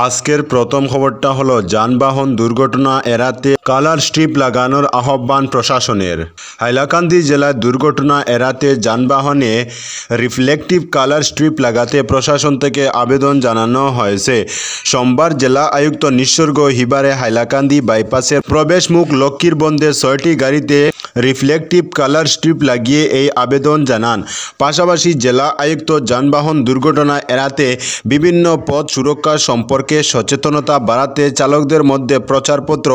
আজকের প্রথম খবরটা হলো যানবাহন দুর্ঘটনা এড়াতে কালার স্ট্রিপ লাগানোর আহ্বান প্রশাসনের। হাইলাকান্দি জেলায় দুর্ঘটনা এড়াতে যানবাহনে রিফ্লেকটিভ কালার স্ট্রিপ লাগাতে প্রশাসন থেকে আবেদন জানানো হয়েছে। সোমবার জেলা আয়ুক্ত নিসর্গ হিবারে হাইলাকান্দি বাইপাসের প্রবেশমুখ লক্ষ্মীরবন্দে 6টি গাড়িতে রিফ্লেকটিভ কালার স্ট্রিপ লাগিয়ে এই আবেদন জানান। পাশাপাশি জেলা আয়ুক্ত যানবাহন দুর্ঘটনা এড়াতে বিভিন্ন পথ সুরক্ষা সম্পর্কে সচেতনতা বাড়াতে চালকদের মধ্যে প্রচারপত্র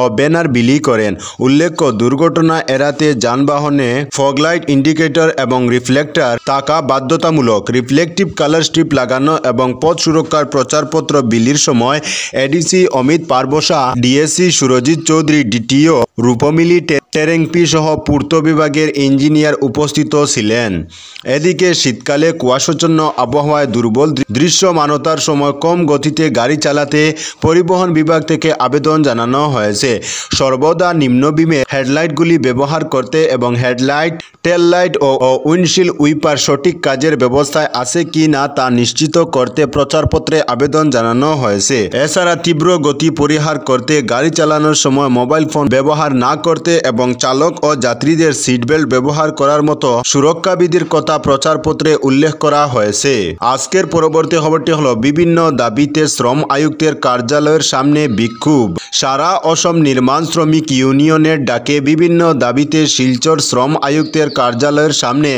ও ব্যানার বিলি করেন। উল্লেখ্য, দুর্ঘটনা এড়াতে যানবাহনে ফগলাইট, ইন্ডিকেটর এবং রিফ্লেক্টর থাকা বাধ্যতামূলক। রিফ্লেকটিভ কালার স্ট্রিপ লাগানো এবং পথ সুরক্ষার প্রচারপত্র বিলির সময় ADC Amit Parbosa, DSC Surajit Chowdhury, DTO Rupmili Terangpi সহ পূর্ত বিভাগের ইঞ্জিনিয়ার উপস্থিত ছিলেন। এদিকে শীতকালে কুয়াশাচ্ছন্ন আবহাওয়ায় দুর্বল দৃশ্যমানতার সময় কম গতিতে গাড়ি চালাতে পরিবহন বিভাগ থেকে আবেদন জানানো হয়েছে। সর্বদা নিম্নবিমে হেডলাইটগুলি ব্যবহার করতে এবং হেডলাইট, টেল লাইট ও উইন্ডশিল্ড উইপার সঠিক কাজের ব্যবস্থায় আছে কি না তা নিশ্চিত করতে প্রচারপত্রে আবেদন জানানো হয়েছে। এছাড়া তীব্র গতি পরিহার করতে, গাড়ি চালানোর সময় মোবাইল ফোন ব্যবহার না করতে এবং চালক ও যাত্রীদের সিটবেল্ট ব্যবহার করার মতো সুরক্ষাবিধির কথা প্রচারপত্রে উল্লেখ করা হয়েছে। আজকের পরবর্তী খবরটি হলো বিভিন্ন দাবিতে শ্রম আয়ুক্তের কার্যালয়ের সামনে বিক্ষোভ। সারা অসম নির্মাণ শ্রমিক ইউনিয়নের ডাকে বিভিন্ন দাবিতে শিলচর শ্রম আয়ুক্তের কার্যালয়ের সামনে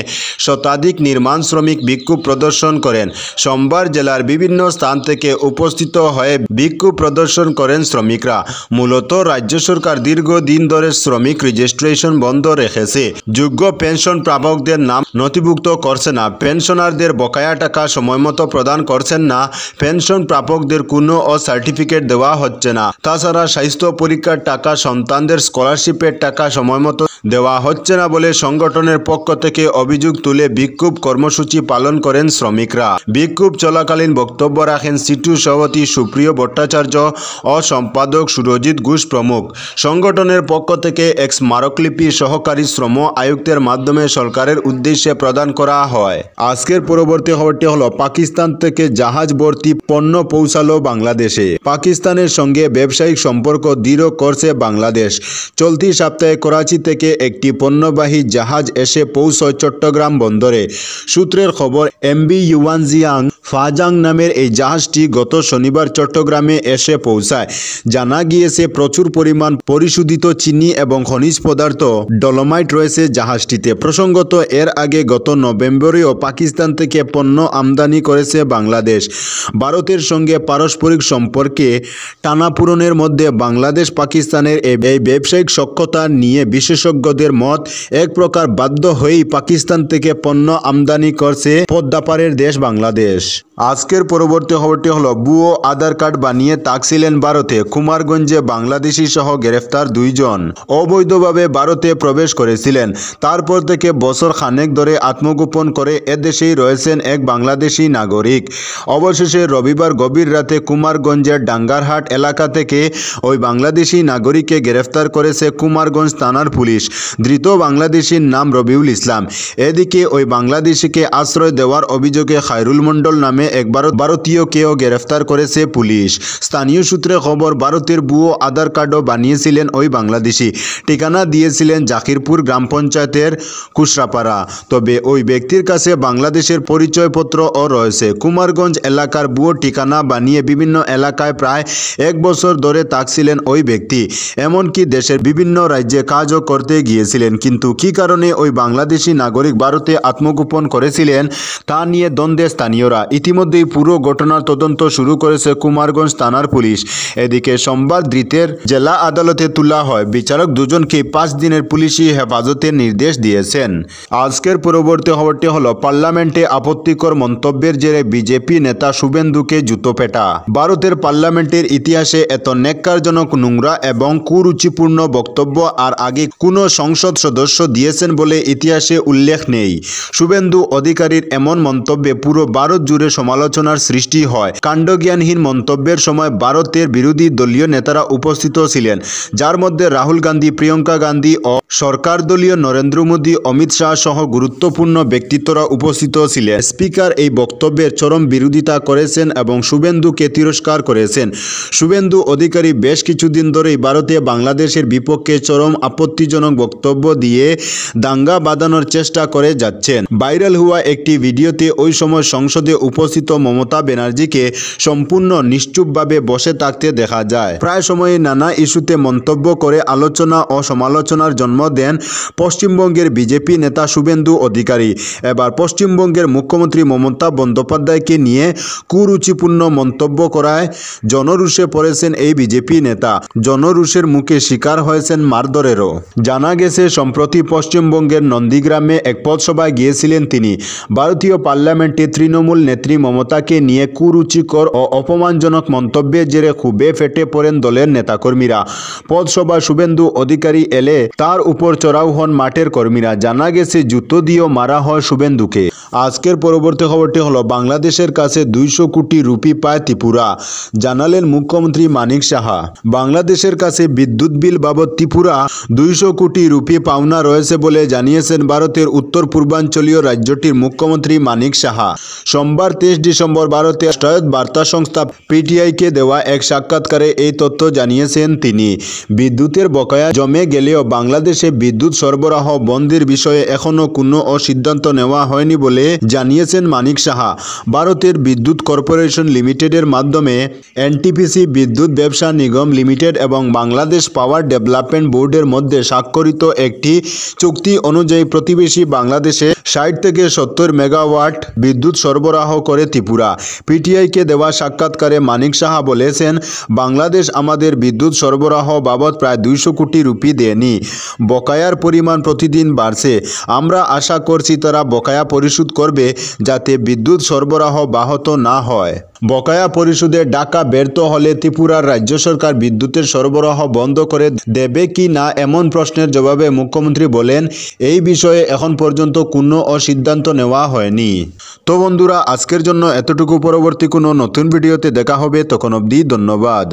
শতাধিক নির্মাণ শ্রমিক বিক্ষোভ প্রদর্শন করেন। সোমবার জেলার বিভিন্ন স্থান থেকে উপস্থিত হয়ে বিক্ষোভ প্রদর্শন করেন শ্রমিকরা। মূলত রাজ্য সরকার দীর্ঘদিন ধরে শ্রমিক রেজিস্ট্রেশন বন্ধ রেখেছে, যোগ্য পেনশন প্রাপকদের নাম নথিভুক্ত করছে না, পেনশনারদের বকেয়া টাকা সময়মতো প্রদান করছেন না, পেনশন প্রাপকদের কোনো সার্টিফিকেট দেওয়া হচ্ছে না। তাছাড়া স্বাস্থ্য পরীক্ষার টাকা, সন্তানদের স্কলারশিপের টাকা সময়মতো দেওয়া হচ্ছে না বলে সংগঠনের পক্ষ থেকে অভিযোগ তুলে বিক্ষোভ কর্মসূচি পালন করেন শ্রমিকরা। বিক্ষোভ চলাকালীন বক্তব্য রাখেন সিটু সভাপতি সুপ্রিয় ভট্টাচার্য ও সম্পাদক সুরজিৎ ঘোষ প্রমুখ। সংগঠনের পক্ষ থেকে এক স্মারকলিপি সহকারী শ্রম আয়ুক্তের মাধ্যমে সরকারের উদ্দেশ্যে প্রদান করা হয়। আজকের পরবর্তী খবরটি হলো পাকিস্তান থেকে জাহাজ ভর্তি পণ্য পৌঁছালো বাংলাদেশে। পাকিস্তানের সঙ্গে ব্যবসায়িক সম্পর্ক দৃঢ় করছে বাংলাদেশ। চলতি সপ্তাহে করাচি থেকে একটি পণ্যবাহী জাহাজ এসে পৌঁছয় চট্টগ্রাম বন্দরে। সূত্রের খবর, এমবি ইউয়ানজিয়াং ফাজাং নামের এই জাহাজটি গত শনিবার চট্টগ্রামে এসে পৌঁছায়। জানা গিয়েছে প্রচুর পরিমাণ পরিশোধিত চিনি এবং খনিজ পদার্থ ডলোমাইট রয়েছে জাহাজটিতে। প্রসঙ্গত, এর আগে গত নভেম্বরেও পাকিস্তান থেকে পণ্য আমদানি করেছে বাংলাদেশ। ভারতের সঙ্গে পারস্পরিক সম্পর্কে টানাপোড়েনের মধ্যে বাংলাদেশ পাকিস্তানের এই ব্যবসায়িক সখ্যতা নিয়ে বিশেষজ্ঞদের মত, এক প্রকার বাধ্য হয়েই পাকিস্তান থেকে পণ্য আমদানি করছে পদ্মাপাড়ের দেশ বাংলাদেশ। আজকের পরবর্তী খবরটি হলো ভুয়ো আধার কার্ড বানিয়ে থাকছিলেন ভারতে। কুমারগঞ্জে বাংলাদেশি সহ গ্রেফতার 2 জন অবৈধভাবে ভারতে প্রবেশ করেছিলেন। তারপর থেকে বছর খানেক ধরে আত্মগোপন করে এদেশেই রয়েছেন এক বাংলাদেশি নাগরিক। অবশেষে রবিবার গভীর রাতে কুমারগঞ্জের ডাঙ্গারহাট এলাকা থেকে ওই বাংলাদেশি নাগরিককে গ্রেফতার করেছে কুমারগঞ্জ থানার পুলিশ। ধৃত বাংলাদেশির নাম রবিউল ইসলাম। এদিকে ওই বাংলাদেশিকে আশ্রয় দেওয়ার অভিযোগে খায়রুল মণ্ডল নামে এক ভারতীয়কেও গ্রেফতার করেছে পুলিশ। স্থানীয় সূত্রে খবর, ভারতের ভুয়ো আধার কার্ডও বানিয়েছিলেন ওই বাংলাদেশি। ঠিকানা দিয়েছিলেন জাকিরপুর গ্রাম পঞ্চায়েতের কুশরাপাড়া। তবে ওই ব্যক্তির কাছে বাংলাদেশের পরিচয়পত্রও রয়েছে। কুমারগঞ্জ এলাকার ভুয়ো ঠিকানা বানিয়ে বিভিন্ন এলাকায় প্রায় 1 বছর ধরে থাকছিলেন ওই ব্যক্তি। এমনকি দেশের বিভিন্ন রাজ্যে কাজও করতে গিয়েছিলেন। কিন্তু কী কারণে ওই বাংলাদেশি নাগরিক ভারতে আত্মগোপন করেছিলেন তা নিয়ে দ্বন্দ্বে স্থানীয়রা। ইতিমধ্যেই পুরো ঘটনার তদন্ত শুরু করেছে কুমারগঞ্জ থানার পুলিশ। এদিকে সোমবার ধৃতের জেলা আদালতে তোলা হয়। বিচারক 2 জনকে 5 দিনের পুলিশি হেফাজতের নির্দেশ দিয়েছেন। আজকের পরবর্তী খবরটি হলো পার্লামেন্টে আপত্তিকর মন্তব্যের জেরে বিজেপি নেতা শুভেন্দুকে জুতোপেটা। ভারতের পার্লামেন্টের ইতিহাসে এত ন্যাক্কারজনক, নোংরা এবং কুরুচিপূর্ণ বক্তব্য আর আগে কোনো সংসদ সদস্য দিয়েছেন বলে ইতিহাসে উল্লেখ নেই। শুভেন্দু অধিকারীর এমন মন্তব্যে পুরো ভারত জুড়ে সমালোচনার সৃষ্টি হয়। কাণ্ডজ্ঞানহীন মন্তব্যের সময় ভারতের বিরোধী দলীয় নেতারা উপস্থিত ছিলেন, যার মধ্যে রাহুল গান্ধী, প্রিয়ঙ্কা গান্ধী ও সরকার দলীয় নরেন্দ্র মোদী, অমিত শাহ সহ গুরুত্বপূর্ণ ব্যক্তিত্বরা উপস্থিত ছিলেন। স্পিকার এই বক্তব্যের চরম বিরোধিতা করেছেন এবং শুভেন্দুকে তিরস্কার করেছেন। শুভেন্দু অধিকারী বেশ কিছুদিন ধরেই ভারতে বাংলাদেশের বিপক্ষে চরম আপত্তিজনক বক্তব্য দিয়ে দাঙ্গা বাঁধানোর চেষ্টা করে যাচ্ছেন। ভাইরাল হওয়া একটি ভিডিওতে ওই সময় সংসদে উপস্থিত মমতা ব্যানার্জিকে সম্পূর্ণ নিশ্চুপভাবে বসে থাকতে দেখা যায়। প্রায় সময়ই নানা ইস্যুতে মন্তব্য করে আলোচনা ও সমালোচনার জন্ম দেন পশ্চিমবঙ্গের বিজেপি নেতা শুভেন্দু অধিকারী। এবার পশ্চিমবঙ্গের মুখ্যমন্ত্রী মমতা বন্দ্যোপাধ্যায়কে নিয়ে কুরুচিপূর্ণ মন্তব্য করায় জনরোষে পড়েছেন এই বিজেপি নেতা। জনরোষের মুখে শিকার হয়েছেন মারধরেরও। জানা গেছে, সম্প্রতি পশ্চিমবঙ্গের নন্দীগ্রামে এক পথসভায় গিয়েছিলেন তিনি। ভারতীয় পার্লামেন্টে তৃণমূল নেত্রী মমতাকে নিয়ে কুরুচিকর ও অপমানজনক মন্তব্যের জেরে ক্ষোভে ফেটে পড়েন দলের নেতাকর্মীরা। পথসভা শুভেন্দু অধিকারী এলে তার উপর চড়াও হন মাঠের কর্মীরা। জানা গেছে, জুতো দিয়েও মারা হয় শুভেন্দুকে। আজকের পরবর্তী খবরটি হলো, বাংলাদেশের কাছে 200 কোটি রুপি পায় ত্রিপুরা, জানালেন মুখ্যমন্ত্রী মানিক সাহা। বাংলাদেশের কাছে বিদ্যুৎ বিল বাবদ ত্রিপুরা 200 কোটি রুপি পাওনা রয়েছে বলে জানিয়েছেন ভারতের উত্তর পূর্বাঞ্চলীয় রাজ্যটির মুখ্যমন্ত্রী মানিক সাহা। সোমবার 23 ডিসেম্বর ভারতের রাষ্ট্রায়ত্ত বার্তা সংস্থা পিটিআইকে দেওয়া এক সাক্ষাৎকারে এই তথ্য জানিয়েছেন তিনি। বিদ্যুতের বকেয়া জমে গেলেও বাংলাদেশে বিদ্যুৎ সরবরাহ বন্ধের বিষয়ে এখনও কোনো সিদ্ধান্ত নেওয়া হয়নি বলে জানিয়েছেন মানিক সাহা। ভারতের বিদ্যুৎ কর্পোরেশন লিমিটেডের মাধ্যমে এনটিপিসি বিদ্যুৎ ব্যবসা নিগম লিমিটেড এবং বাংলাদেশ পাওয়ার ডেভেলপমেন্ট বোর্ডের মধ্যে স্বাক্ষরিত একটি চুক্তি অনুযায়ী প্রতিবেশী বাংলাদেশে 60 থেকে 70 মেগাওয়াট বিদ্যুৎ সরবরাহ করে ত্রিপুরা। পিটিআইকে দেওয়া সাক্ষাৎকারে মানিক সাহা বলেছেন, বাংলাদেশ আমাদের বিদ্যুৎ সরবরাহ বাবদ প্রায় 200 কোটি রুপি দেয়নি। বকেয়ার পরিমাণ প্রতিদিন বাড়ছে। আমরা আশা করছি তারা বকেয়া পরিশোধ করবে যাতে বিদ্যুৎ সরবরাহ ব্যাহত না হয়। বকেয়া পরিশোধে টাকা ব্যর্থ হলে ত্রিপুরার রাজ্য সরকার বিদ্যুতের সরবরাহ বন্ধ করে দেবে কি না এমন প্রশ্নের জবাবে মুখ্যমন্ত্রী বলেন, এই বিষয়ে এখন পর্যন্ত কোনো সিদ্ধান্ত নেওয়া হয়নি। তো বন্ধুরা, আজকের জন্য এতটুকু। পরবর্তী কোনো নতুন ভিডিওতে দেখা হবে, তখন অবধি ধন্যবাদ।